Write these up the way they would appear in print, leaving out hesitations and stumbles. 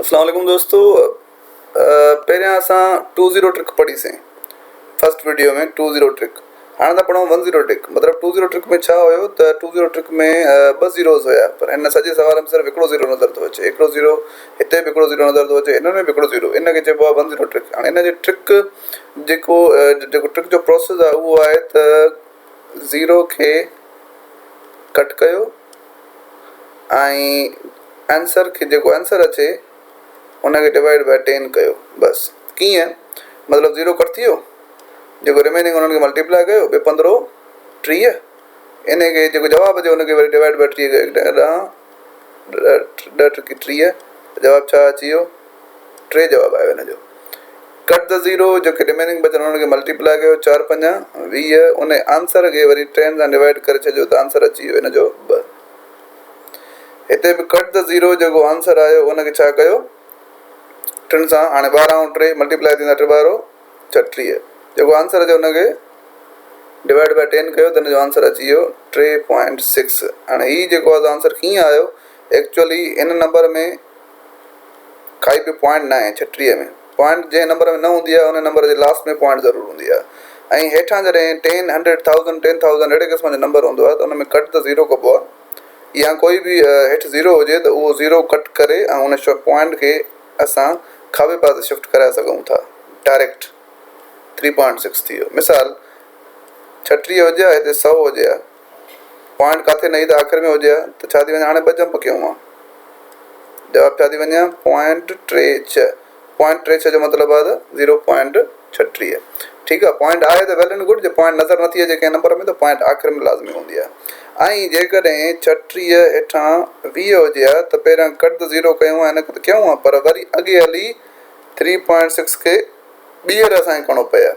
अस्सलाम वालेकुम दोस्तों। पहिरियां असां 20 ट्रिक पढ़ीसीं फर्स्ट वीडियो में 20 ट्रिक। हाणे था पढ़ूं 10 ट्रिक। मतिलबु 20 ट्रिक में छा हुयो त 20 ट्रिक में 2 ज़ीरोज़ हुया, पर हिन सॼे सवाल में सिर्फ़ु हिकिड़ो ज़ीरो नज़र थो अचे। हिकिड़ो ज़ीरो हिते बि हिकिड़ो ज़ीरो नज़र थो अचे, इन में बि हिकिड़ो ज़ीरो। इन खे चइबो आहे 10 ट्रिक। हाणे इन जी ट्रिक जेको ट्रिक जो प्रोसेस आहे उहो आहे त ज़ीरो खे कट कयो ऐं आंसर खे जेको आंसर अचे उनखे डिवाइड बाय 10 कयो। बसि कीअं? मतिलबु ज़ीरो कट थी वियो, जेको रिमेनिंग उन्हनि खे मल्टीप्लाई कयो, ॿिए 15 30, इन खे जेको जवाबु अचे उनखे वरी डिवाइड बाय 30 कयो। 10 × 30 जवाबु छा अची वियो? 3 जवाबु आयो हिन जो। कट द ज़ीरो, जेके रिमेनिंग बचनि उन्हनि खे मल्टीप्लाई कयो, 4 5 20, उन आंसर खे वरी 10 सां डिवाइड करे छॾियो त आंसर अची वियो हिन जो 2। हिते बि कट द ज़ीरो, जेको आंसर आयो उनखे छा कयो? 3 सां। हाणे 12 ऐं 3 मल्टीप्लाई थींदा, 3 ॿारो 36, जेको आंसर अचे उनखे डिवाइड बाय 10 कयो त हिन जो आंसर अची वियो 3.6। हाणे हीउ जेको आहे आंसर कीअं आयो? एक्चुअली इन नंबर में काई बि पॉइंट न आहे 36 में। पॉइंट जंहिं नंबर में न हूंदी आहे उन नंबर जे लास्ट में पॉइंट ज़रूरु हूंदी आहे। ऐं हेठां जॾहिं 10 100 1000 10,000 अहिड़े क़िस्म जो नंबर हूंदो आहे त उन में कट द ज़ीरो कबो आहे, या कोई बि हेठि ज़ीरो हुजे त उहो ज़ीरो कट करे ऐं उन पॉइंट खे असां खाॿे पासे शिफ्ट कराए सघूं था। डायरेक्ट 3.6 थी वियो। मिसाल 36 हुजे हा, हिते 100 हुजे हा, पॉइंट किथे न ई त आख़िर में हुजे हा, त छा थी वञे? हाणे 2 जंप कयूं आहे, जवाबु छा थी वञे? 0.36। 0.36 जो मतिलबु आहे त 0.36। ठीकु आहे। पॉइंट आहे त वेल एंड गुड। जे पॉइंट नज़र नथी अचे कंहिं नंबर में त पॉइंट आख़िर में लाज़मी हूंदी आहे। ऐं जेकॾहिं 36 हेठां 20 हुजे हा त पहिरियां कट द ज़ीरो कयूं आहे, हिन खे त कयूं आहे, पर वरी अॻे हली 3.6 खे ॿीहर असांखे करिणो पए हा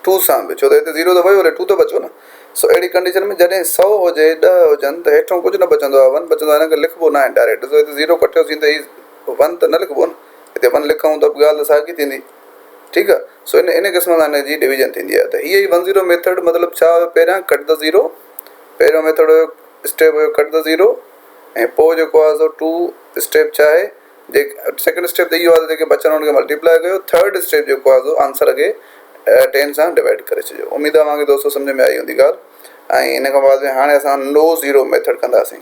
2 सां बि, छो त हिते ज़ीरो त वियो हले, 2 त बचो न। सो अहिड़ी कंडीशन में जॾहिं 100 हुजे, 10 हुजनि, त हेठां कुझु न बचंदो आहे, 1 बचंदो आहे। हिन खे लिखिबो न आहे डायरेक्ट। ॾिसो हिते ज़ीरो कटियोसीं त हीउ 1 त न लिखिबो न, हिते 1 लिखूं त बि ॻाल्हि त साॻी थींदी। ठीकु आहे। सो इन क़िस्म सां हिन जी डिवीजन थींदी आहे। त हीअ ई 10 मेथड मतिलबु छा हुयो? पहिरियां कट द ज़ीरो, पहिरियों मेथड हुयो, स्टेप हुयो कट द ज़ीरो, ऐं पोइ जेको आहे सो 2 स्टेप छा आहे? सेकेंड स्टेप त इहो आहे त जेके बचनि उनखे मल्टीप्लाई कयो। थर्ड स्टेप जेको आहे सो आंसर खे 10 सां डिवाइड करे छॾियो। उमेदु आहे तव्हांखे दोस्तों सम्झ में आई हूंदी ॻाल्हि। ऐं इन खां बाद में हाणे असां नो ज़ीरो मेथड कंदासीं।